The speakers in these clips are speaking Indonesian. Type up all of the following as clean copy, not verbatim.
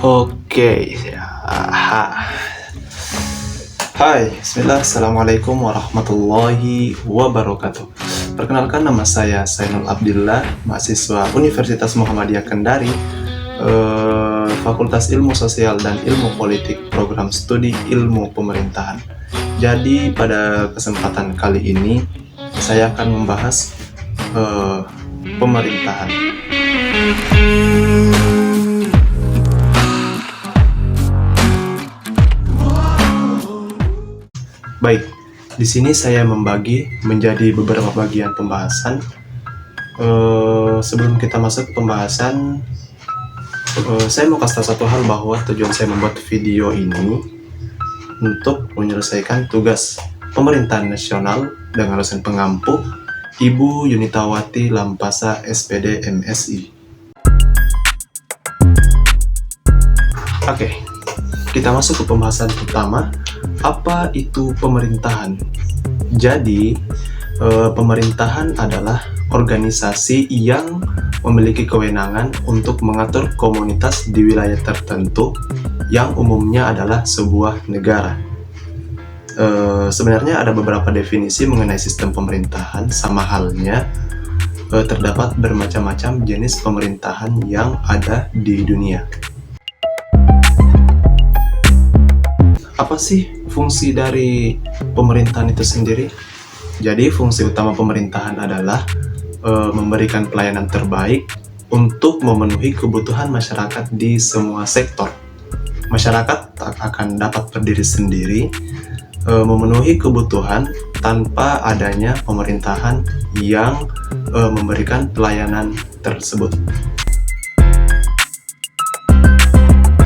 Oke, Hai, bismillah, assalamualaikum warahmatullahi wabarakatuh. Perkenalkan, nama saya Zainul Abdillah, mahasiswa Universitas Muhammadiyah Kendari, Fakultas Ilmu Sosial dan Ilmu Politik, Program Studi Ilmu Pemerintahan. Jadi pada kesempatan kali ini saya akan membahas pemerintahan. Baik, di sini saya membagi menjadi beberapa bagian pembahasan. Sebelum kita masuk ke pembahasan, saya mau kasih tahu satu hal, bahwa tujuan saya membuat video ini untuk menyelesaikan tugas pemerintahan nasional dengan dosen pengampu Ibu Yunitawati Lampasa SPD MSI. Oke, kita masuk ke pembahasan pertama. Apa itu pemerintahan? Jadi, pemerintahan adalah organisasi yang memiliki kewenangan untuk mengatur komunitas di wilayah tertentu yang umumnya adalah sebuah negara. Sebenarnya ada beberapa definisi mengenai sistem pemerintahan. Sama halnya, terdapat bermacam-macam jenis pemerintahan yang ada di dunia. Apa sih fungsi dari pemerintahan itu sendiri? Jadi fungsi utama pemerintahan adalah memberikan pelayanan terbaik untuk memenuhi kebutuhan masyarakat di semua sektor. Masyarakat tak akan dapat berdiri sendiri memenuhi kebutuhan tanpa adanya pemerintahan yang memberikan pelayanan tersebut.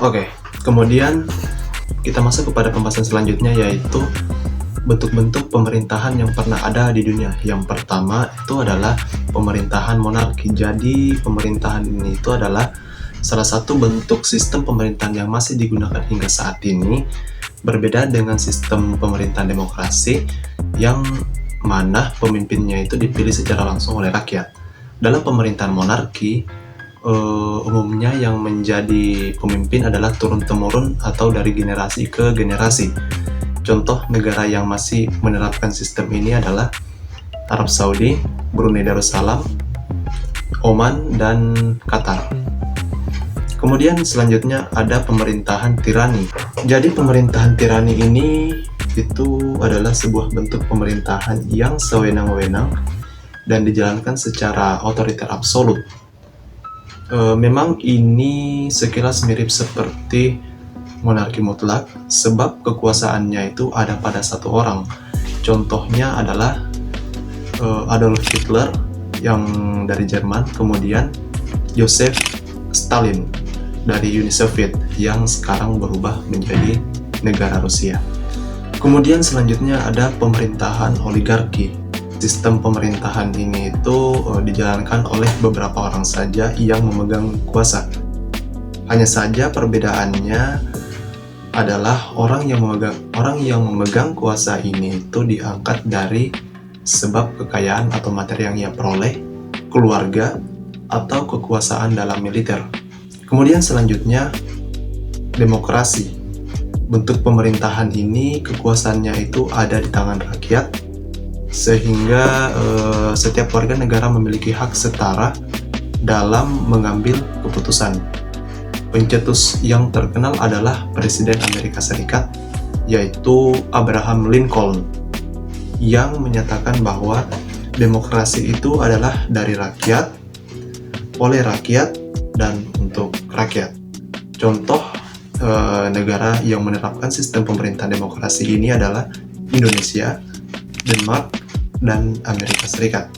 Oke, kemudian kita masuk kepada pembahasan selanjutnya, yaitu bentuk-bentuk pemerintahan yang pernah ada di dunia. Yang pertama itu adalah pemerintahan monarki. Jadi pemerintahan ini itu adalah salah satu bentuk sistem pemerintahan yang masih digunakan hingga saat ini, berbeda dengan sistem pemerintahan demokrasi yang mana pemimpinnya itu dipilih secara langsung oleh rakyat. Dalam pemerintahan monarki, umumnya yang menjadi pemimpin adalah turun-temurun atau dari generasi ke generasi. Contoh negara yang masih menerapkan sistem ini adalah Arab Saudi, Brunei Darussalam, Oman, dan Qatar. Kemudian selanjutnya ada pemerintahan tirani. Jadi pemerintahan tirani ini itu adalah sebuah bentuk pemerintahan yang sewenang-wenang dan dijalankan secara otoriter absolut. Memang ini sekilas mirip seperti monarki mutlak, sebab kekuasaannya itu ada pada satu orang. Contohnya adalah Adolf Hitler yang dari Jerman, kemudian Joseph Stalin dari Uni Soviet yang sekarang berubah menjadi negara Rusia. Kemudian selanjutnya ada pemerintahan oligarki. Sistem pemerintahan ini itu dijalankan oleh beberapa orang saja yang memegang kuasa. Hanya saja perbedaannya adalah orang yang memegang kuasa ini itu diangkat dari sebab kekayaan atau materi yang ia peroleh, keluarga, atau kekuasaan dalam militer. Kemudian selanjutnya demokrasi. Bentuk pemerintahan ini kekuasaannya itu ada di tangan rakyat, sehingga setiap warga negara memiliki hak setara dalam mengambil keputusan. Pencetus yang terkenal adalah Presiden Amerika Serikat, yaitu Abraham Lincoln, yang menyatakan bahwa demokrasi itu adalah dari rakyat, oleh rakyat, dan untuk rakyat. Contoh negara yang menerapkan sistem pemerintahan demokrasi ini adalah Indonesia, Denmark, dan Amerika Serikat.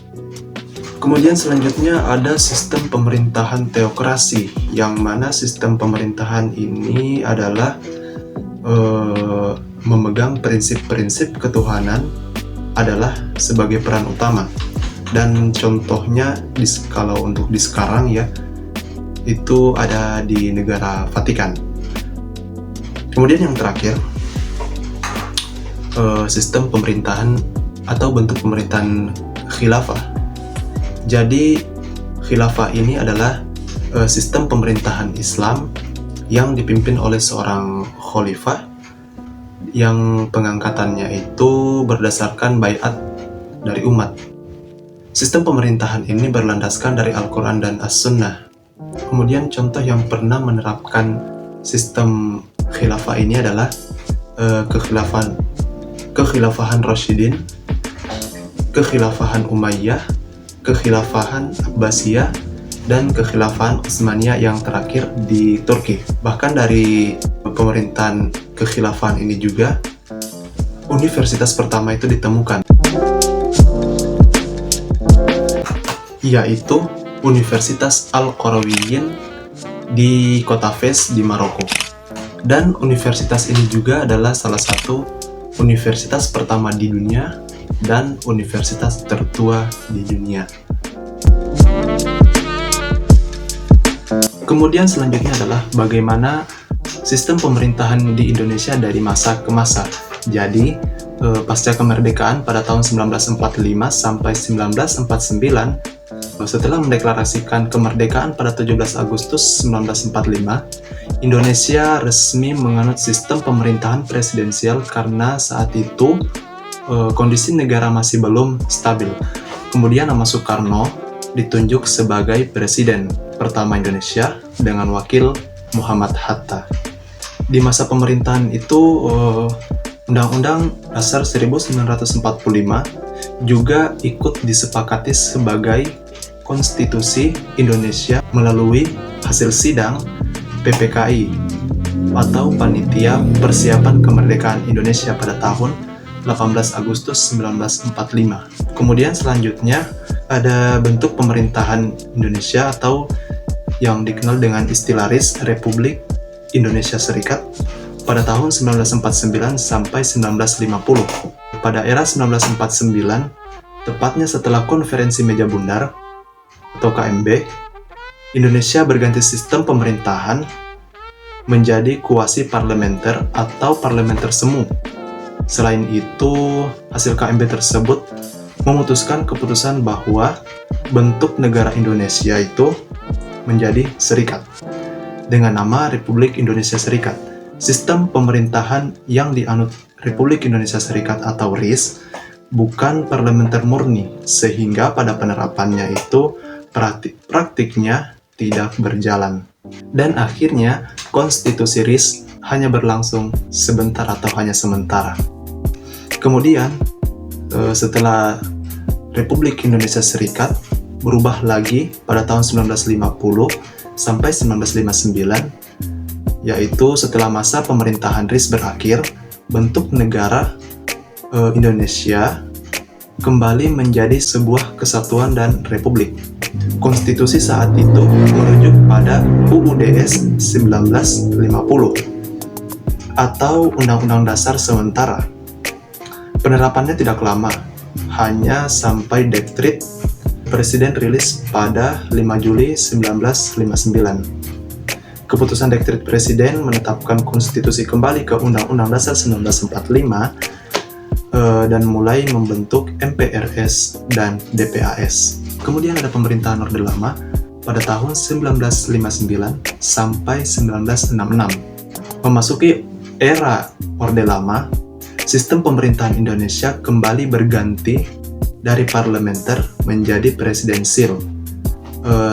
Kemudian selanjutnya ada sistem pemerintahan teokrasi, yang mana sistem pemerintahan ini adalah memegang prinsip-prinsip ketuhanan adalah sebagai peran utama. Dan contohnya kalau untuk di sekarang ya, itu ada di negara Vatikan. Kemudian yang terakhir, sistem pemerintahan atau bentuk pemerintahan khilafah. Jadi khilafah ini adalah sistem pemerintahan Islam yang dipimpin oleh seorang khalifah yang pengangkatannya itu berdasarkan baiat dari umat. Sistem pemerintahan ini berlandaskan dari Al-Quran dan As-Sunnah. Kemudian contoh yang pernah menerapkan sistem khilafah ini adalah kekhilafahan Rasyidin, kekhilafahan Umayyah, kekhilafahan Abbasiyah, dan kekhilafahan Utsmaniyah yang terakhir di Turki. Bahkan dari pemerintahan kekhilafahan ini juga universitas pertama itu ditemukan, yaitu Universitas Al-Qarawiyyin di kota Fez di Maroko. Dan universitas ini juga adalah salah satu universitas pertama di dunia dan universitas tertua di dunia. Kemudian selanjutnya adalah bagaimana sistem pemerintahan di Indonesia dari masa ke masa. Jadi, pasca kemerdekaan pada tahun 1945 sampai 1949, setelah mendeklarasikan kemerdekaan pada 17 Agustus 1945, Indonesia resmi menganut sistem pemerintahan presidensial karena saat itu kondisi negara masih belum stabil. Kemudian nama Soekarno ditunjuk sebagai presiden pertama Indonesia dengan wakil Muhammad Hatta. Di masa pemerintahan itu, Undang-Undang Dasar 1945 juga ikut disepakati sebagai Konstitusi Indonesia melalui hasil sidang PPKI atau Panitia Persiapan Kemerdekaan Indonesia pada tahun 18 Agustus 1945. Kemudian selanjutnya ada bentuk pemerintahan Indonesia atau yang dikenal dengan istilah RIS, Republik Indonesia Serikat, pada tahun 1949 sampai 1950. Pada era 1949, tepatnya setelah Konferensi Meja Bundar atau KMB, Indonesia berganti sistem pemerintahan menjadi kuasi parlementer atau parlementer semu. Selain itu, hasil KMB tersebut memutuskan keputusan bahwa bentuk negara Indonesia itu menjadi serikat dengan nama Republik Indonesia Serikat. Sistem pemerintahan yang dianut Republik Indonesia Serikat atau RIS bukan parlementer murni, sehingga pada penerapannya itu praktiknya tidak berjalan. Dan akhirnya konstitusi RIS hanya berlangsung sebentar atau hanya sementara. Kemudian setelah Republik Indonesia Serikat berubah lagi pada tahun 1950 sampai 1959, yaitu setelah masa pemerintahan RIS berakhir, bentuk negara Indonesia kembali menjadi sebuah kesatuan dan republik. Konstitusi saat itu merujuk pada UUDS 1950 atau Undang-Undang Dasar Sementara. Penerapannya tidak lama, hanya sampai Dekret Presiden rilis pada 5 Juli 1959. Keputusan Dekret Presiden menetapkan konstitusi kembali ke Undang-Undang Dasar 1945 dan mulai membentuk MPRS dan DPAS. Kemudian ada pemerintahan Orde Lama pada tahun 1959 sampai 1966. Memasuki era Orde Lama, sistem pemerintahan Indonesia kembali berganti dari parlementer menjadi presidensil.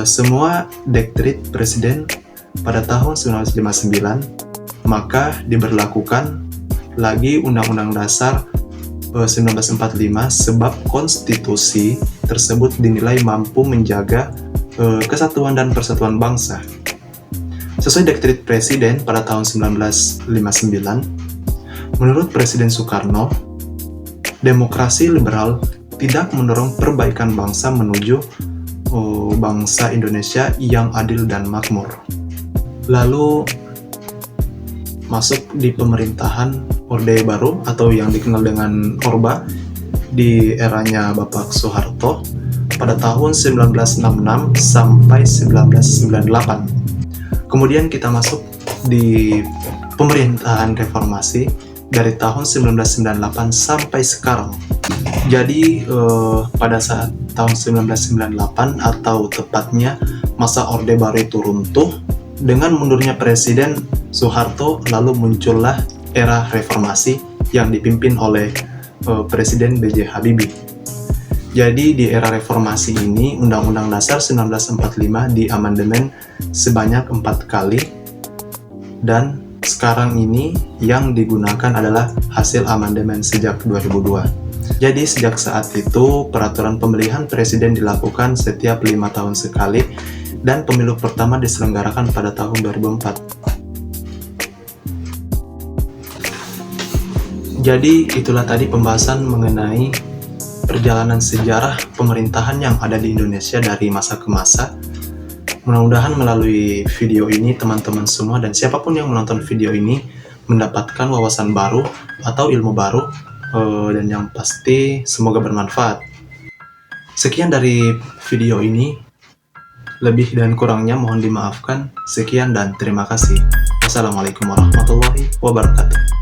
Semua dekret presiden pada tahun 1959, maka diberlakukan lagi Undang-Undang Dasar 1945 sebab konstitusi tersebut dinilai mampu menjaga kesatuan dan persatuan bangsa. Sesuai dekret presiden pada tahun 1959, menurut Presiden Soekarno, demokrasi liberal tidak mendorong perbaikan bangsa menuju bangsa Indonesia yang adil dan makmur. Lalu masuk di pemerintahan Orde Baru atau yang dikenal dengan Orba di eranya Bapak Soeharto pada tahun 1966 sampai 1998. Kemudian kita masuk di pemerintahan reformasi dari tahun 1998 sampai sekarang. Jadi pada saat tahun 1998 atau tepatnya masa Orde Baru itu runtuh, Dengan mundurnya Presiden Soeharto, lalu muncullah era reformasi yang dipimpin oleh Presiden B.J. Habibie. Jadi di era reformasi ini, Undang-Undang Dasar 1945 diamandemen sebanyak 4 kali, dan sekarang ini yang digunakan adalah hasil amandemen sejak 2002. Jadi sejak saat itu, peraturan pemilihan presiden dilakukan setiap 5 tahun sekali, dan pemilu pertama diselenggarakan pada tahun 2004. Jadi itulah tadi pembahasan mengenai perjalanan sejarah pemerintahan yang ada di Indonesia dari masa ke masa. Mudah-mudahan melalui video ini teman-teman semua dan siapapun yang menonton video ini mendapatkan wawasan baru atau ilmu baru, dan yang pasti semoga bermanfaat. Sekian dari video ini, lebih dan kurangnya mohon dimaafkan. Sekian dan terima kasih. Wassalamualaikum warahmatullahi wabarakatuh.